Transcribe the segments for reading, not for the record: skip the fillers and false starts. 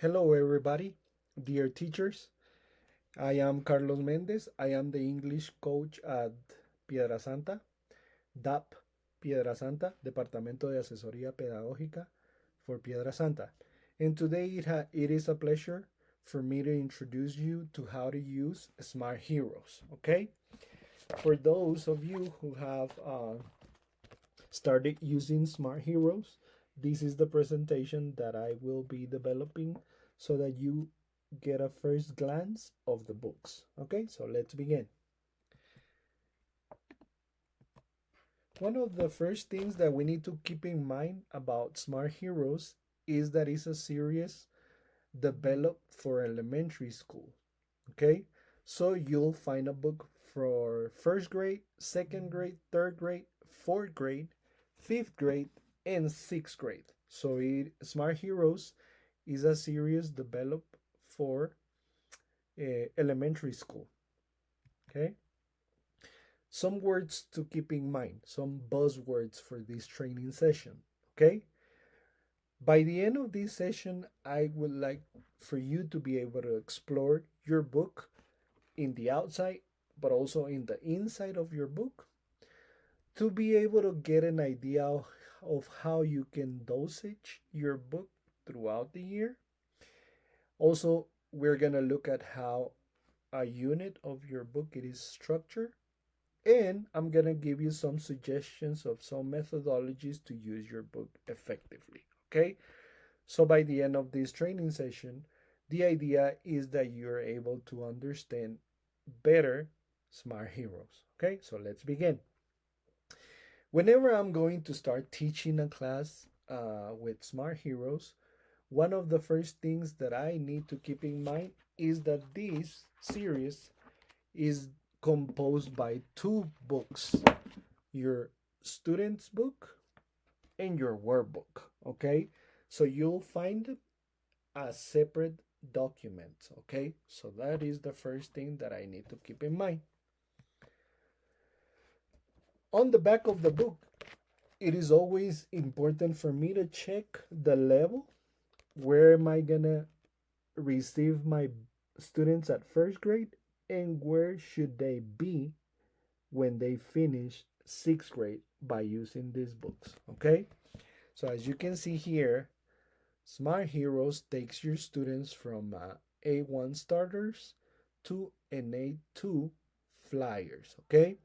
Hello, everybody, dear teachers. I am Carlos Mendez. I am the English coach at Piedrasanta, DAP Piedrasanta, Departamento de Asesoría Pedagógica for Piedrasanta. And today it is a pleasure for me to introduce you to how to use Smart Heroes. Okay, for those of you who have started using Smart Heroes, this is the presentation that I will be developing so that you get a first glance of the books. Okay, so let's begin. One of the first things that we need to keep in mind about Smart Heroes is that it's a series developed for elementary school. Okay, so you'll find a book for first grade, second grade, third grade, fourth grade, fifth grade, and sixth grade. So Smart Heroes is a series developed for elementary school. Okay, some words to keep in mind, some buzzwords for this training session. Okay, by the end of this session, I would like for you to be able to explore your book in the outside, but also in the inside of your book, to be able to get an idea of how you can dosage your book throughout the year. Also, we're going to look at how a unit of your book it is structured, and I'm going to give you some suggestions of some methodologies to use your book effectively. Okay, so by the end of this training session, the idea is that you're able to understand better Smart Heroes. Okay, so let's begin. Whenever I'm going to start teaching a class with Smart Heroes, one of the first things that I need to keep in mind is that this series is composed by two books, your student's book and your workbook. Okay, so you'll find it as separate documents. Okay, so that is the first thing that I need to keep in mind. On the back of the book, it is always important for me to check the level. Where am I gonna receive my students at first grade, and where should they be when they finish sixth grade by using these books? Okay, so as you can see here, Smart Heroes takes your students from A1 starters to an A2 flyers. Okay,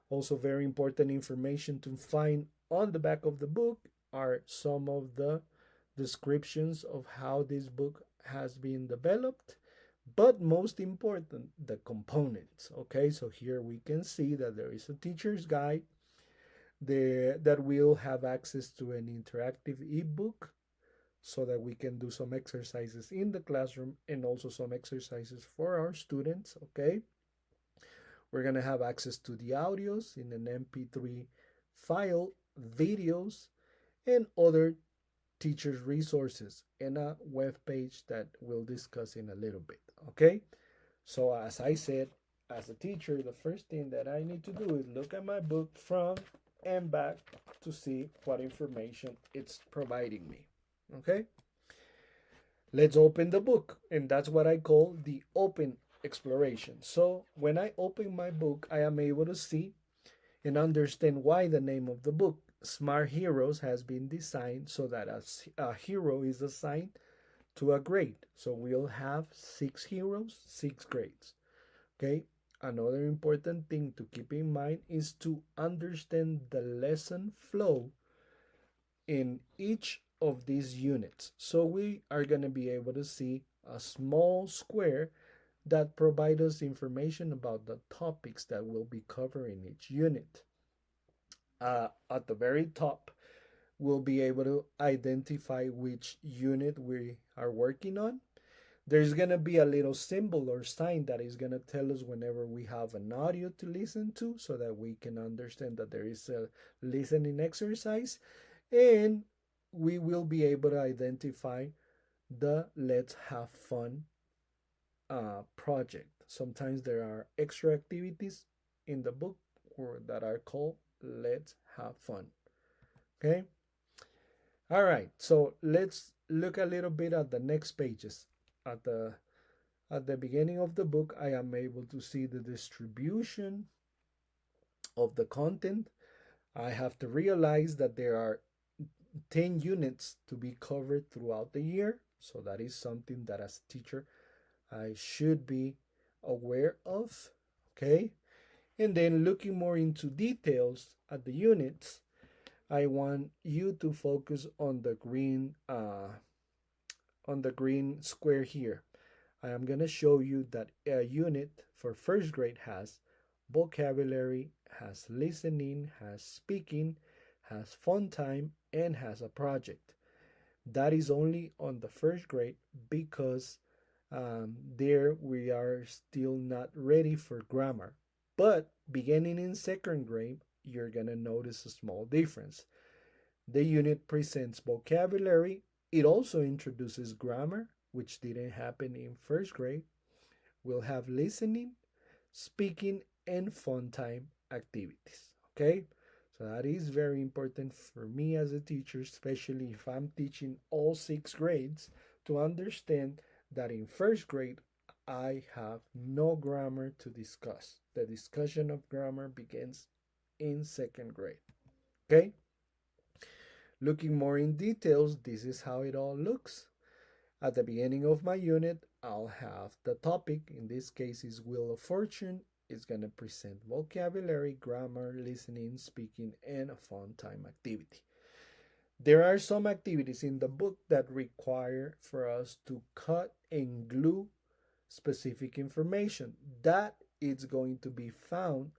also very important information to find on the back of the book are some of the descriptions of how this book has been developed, but most important, the components. Okay, so here we can see that there is a teacher's guide that will have access to an interactive ebook so that we can do some exercises in the classroom and also some exercises for our students. Okay, we're going to have access to the audios in an MP3 file, videos, and other teachers' resources, and a web page that we'll discuss in a little bit. Okay, so as I said, as a teacher, the first thing that I need to do is look at my book front and back to see what information it's providing me. Okay, let's open the book, and that's what I call the open exploration. So when I open my book, I am able to see and understand why the name of the book, Smart Heroes, has been designed so that a hero is assigned to a grade. So we'll have 6 heroes, 6 grades. Okay, another important thing to keep in mind is to understand the lesson flow in each of these units. So we are going to be able to see a small square that provide us information about the topics that we'll be covering each unit. At the very top, we'll be able to identify which unit we are working on. There's going to be a little symbol or sign that is going to tell us whenever we have an audio to listen to so that we can understand that there is a listening exercise, and we will be able to identify the Let's Have Fun project. Sometimes there are extra activities in the book that are called Let's Have Fun. Okay. All right, so let's look a little bit at the next pages. At the beginning of the book, I am able to see the distribution of the content. I have to realize that there are 10 units to be covered throughout the year. So that is something that as a teacher I should be aware of. Okay. And then looking more into details at the units, I want you to focus on the green square here. I am going to show you that a unit for first grade has vocabulary, has listening, has speaking, has fun time, and has a project. That is only on the first grade because there we are still not ready for grammar. But beginning in second grade, you're going to notice a small difference. The unit presents vocabulary. It also introduces grammar, which didn't happen in first grade. We'll have listening, speaking, and fun time activities. Okay? So that is very important for me as a teacher, especially if I'm teaching all six grades, to understand that in first grade, I have no grammar to discuss. The discussion of grammar begins in second grade. Okay? Looking more in details, this is how it all looks. At the beginning of my unit, I'll have the topic, in this case is Wheel of Fortune. It's going to present vocabulary, grammar, listening, speaking, and a fun time activity. There are some activities in the book that require for us to cut and glue specific information. That is going to be found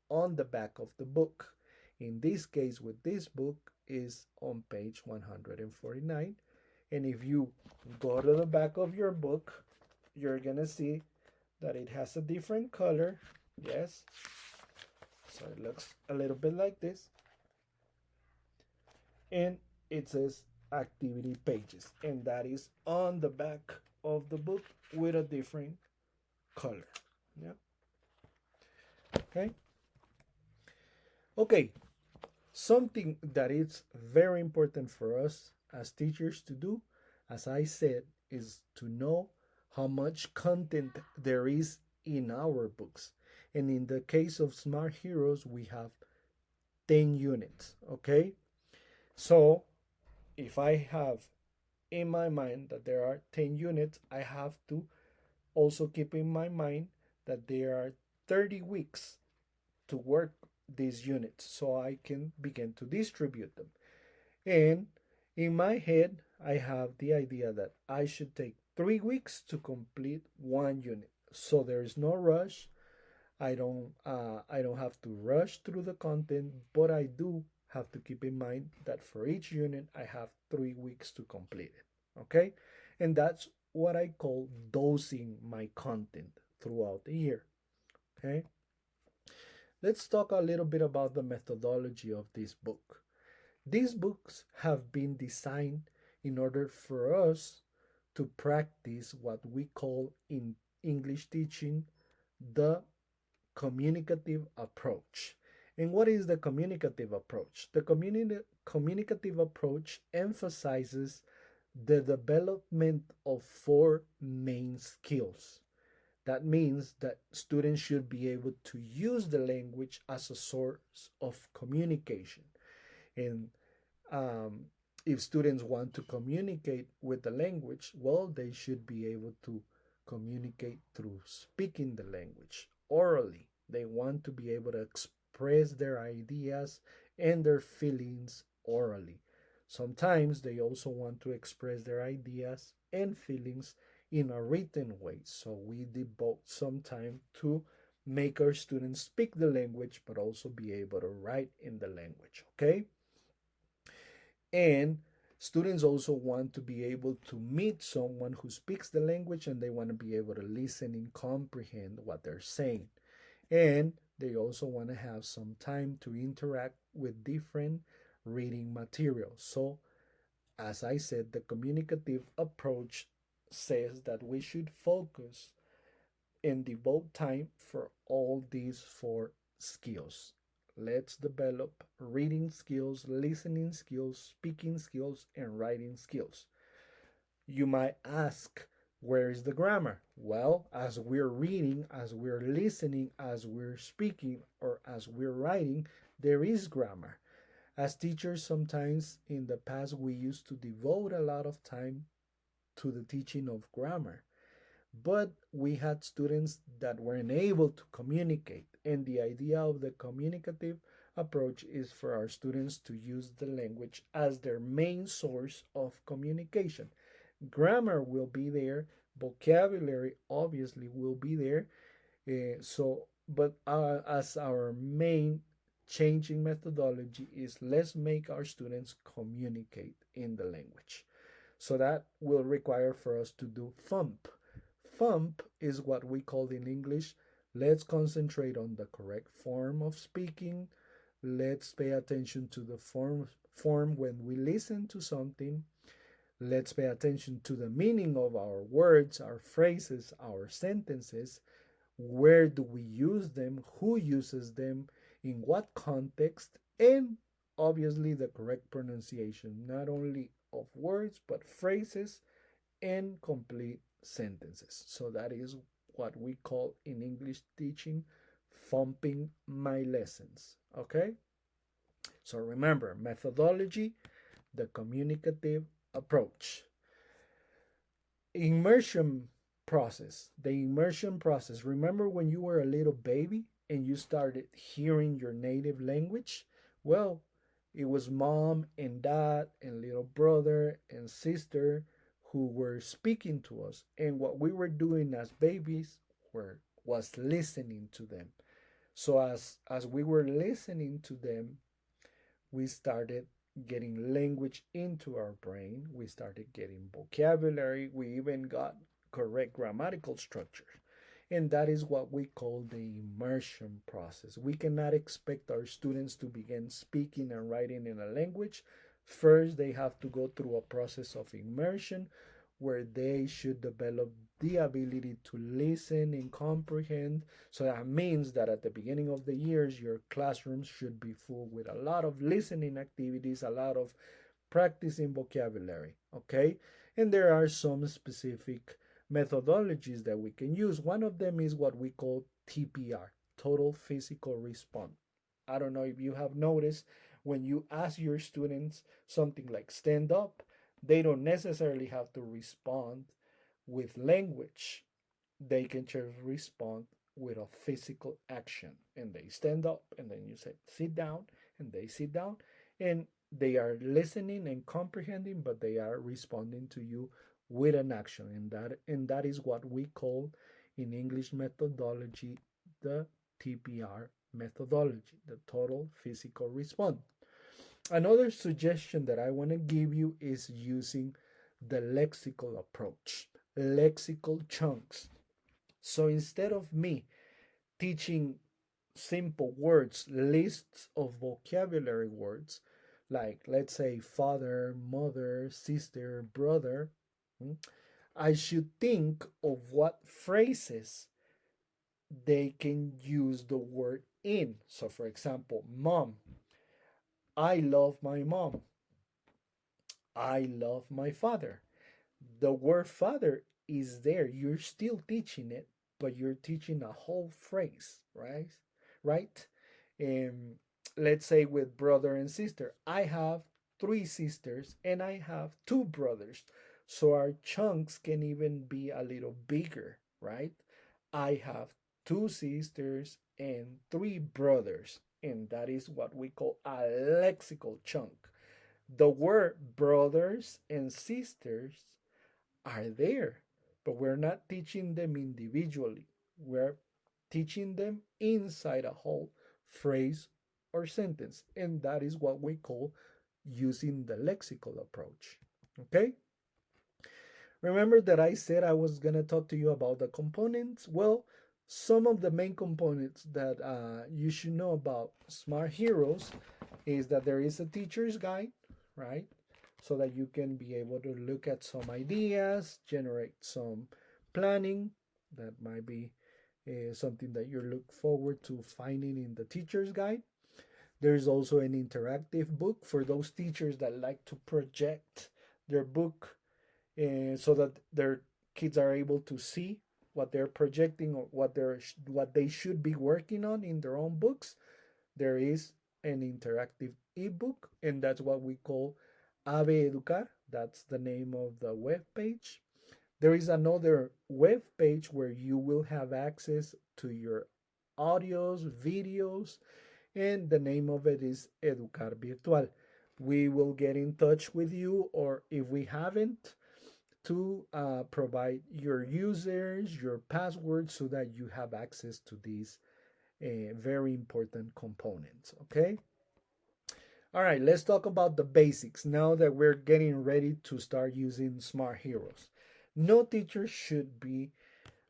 on the back of the book. In this case, with this book, is on page 149. And if you go to the back of your book, you're gonna see that it has a different color. Yes, so it looks a little bit like this. And it says activity pages, and that is on the back of the book with a different color. Yeah. Okay. Okay. Something that is very important for us as teachers to do, as I said, is to know how much content there is in our books. And in the case of Smart Heroes, we have 10 units. Okay. So if I have in my mind that there are 10 units, I have to also keep in my mind that there are 30 weeks to work these units so I can begin to distribute them. And in my head, I have the idea that I should take 3 weeks to complete one unit. So there is no rush. I don't have to rush through the content, but I do have to keep in mind that for each unit I have 3 weeks to complete it. Okay? And that's what I call dosing my content throughout the year. Okay? Let's talk a little bit about the methodology of this book. These books have been designed in order for us to practice what we call in English teaching the communicative approach. And what is the communicative approach? The communicative approach emphasizes the development of four main skills. That means that students should be able to use the language as a source of communication. And um, if students want to communicate with the language, well, they should be able to communicate through speaking the language orally. They want to be able to express their ideas and their feelings orally. Sometimes they also want to express their ideas and feelings in a written way. So we devote some time to make our students speak the language, but also be able to write in the language. Okay? And students also want to be able to meet someone who speaks the language and they want to be able to listen and comprehend what they're saying. And they also want to have some time to interact with different reading materials. So, as I said, the communicative approach says that we should focus and devote time for all these four skills: Let's develop reading skills, listening skills, speaking skills, and writing skills. You might ask, where is the grammar? Well, as we're reading, as we're listening, as we're speaking, or as we're writing, there is grammar. As teachers, sometimes in the past, we used to devote a lot of time to the teaching of grammar, but we had students that weren't able to communicate. And the idea of the communicative approach is for our students to use the language as their main source of communication. Grammar will be there, vocabulary obviously will be there. But as our main changing methodology is, let's make our students communicate in the language. So that will require for us to do FUMP. FUMP is what we call in English, let's concentrate on the correct form of speaking. Let's pay attention to the form when we listen to something. Let's pay attention to the meaning of our words, our phrases, our sentences. Where do we use them? Who uses them? In what context? And obviously the correct pronunciation, not only of words, but phrases and complete sentences. So that is what we call in English teaching thumping my lessons. Okay? So remember, methodology, the communicative approach. Immersion process. The immersion process. Remember when you were a little baby and you started hearing your native language? Well, it was mom and dad and little brother and sister who were speaking to us. And what we were doing as babies was listening to them. So as we were listening to them, we started getting language into our brain. We started getting vocabulary. We even got correct grammatical structure. And that is what we call the immersion process. We cannot expect our students to begin speaking and writing in a language. First, they have to go through a process of immersion where they should develop the ability to listen and comprehend. So that means that at the beginning of the years, your classrooms should be full with a lot of listening activities, a lot of practicing vocabulary, okay? And there are some specific methodologies that we can use. One of them is what we call TPR, total physical response. I don't know if you have noticed when you ask your students something like stand up, they don't necessarily have to respond with language. They can just respond with a physical action. And they stand up, and then you say, sit down, and they sit down. And they are listening and comprehending, but they are responding to you with an action. And that is what we call in English methodology the TPR methodology, the total physical response. Another suggestion that I want to give you is using the lexical approach, lexical chunks. So instead of me teaching simple words, lists of vocabulary words, like let's say father, mother, sister, brother, I should think of what phrases they can use the word in. So, for example, mom, I love my mom. I love my father. The word father is there. You're still teaching it, but you're teaching a whole phrase, right? Right? Um, let's say with brother and sister. I have three sisters and I have two brothers. So our chunks can even be a little bigger, right? I have two sisters and three brothers. And that is what we call a lexical chunk. The word brothers and sisters are there, but we're not teaching them individually. We're teaching them inside a whole phrase or sentence. And that is what we call using the lexical approach. Okay? Remember that I said I was going to talk to you about the components? Well, some of the main components that you should know about Smart Heroes is that there is a teacher's guide, right? So that you can be able to look at some ideas, generate some planning. That might be something that you look forward to finding in the teacher's guide. There's also an interactive book for those teachers that like to project their book so that their kids are able to see what they're projecting or what they should be working on in their own books. There is an interactive ebook, and that's what we call Ave Educar. That's the name of the web page. There is another web page where you will have access to your audios, videos, and the name of it is Educar Virtual. We will get in touch with you, or if we haven't, to provide your users, your passwords, so that you have access to these very important components. Okay. All right, let's talk about the basics now that we're getting ready to start using Smart Heroes. No teacher should be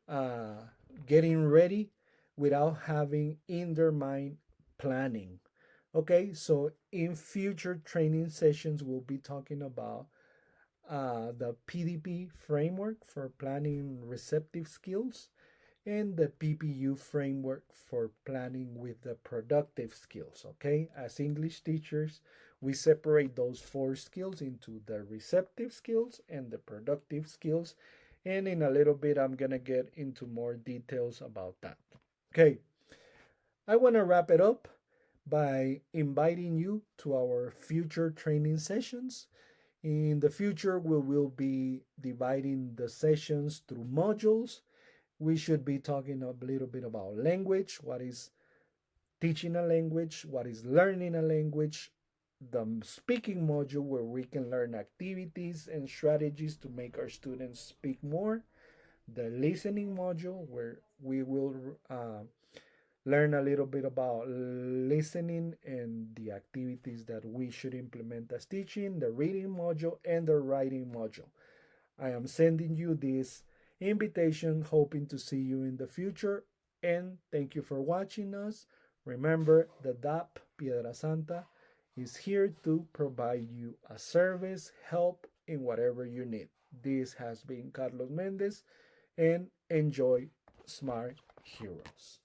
uh, getting ready without having in their mind planning. Okay, so in future training sessions, we'll be talking about the PDP framework for planning receptive skills and the PPU framework for planning with the productive skills. Okay, as English teachers, we separate those four skills into the receptive skills and the productive skills. And in a little bit, I'm going to get into more details about that. Okay, I want to wrap it up by inviting you to our future training sessions. In the future, we will be dividing the sessions through modules. We should be talking a little bit about language, what is teaching a language, what is learning a language, the speaking module where we can learn activities and strategies to make our students speak more, the listening module where we will learn a little bit about listening and the activities that we should implement as teaching, the reading module, and the writing module. I am sending you this invitation, hoping to see you in the future. And thank you for watching us. Remember, the DAP Piedrasanta is here to provide you a service, help in whatever you need. This has been Carlos Mendez, and enjoy Smart Heroes.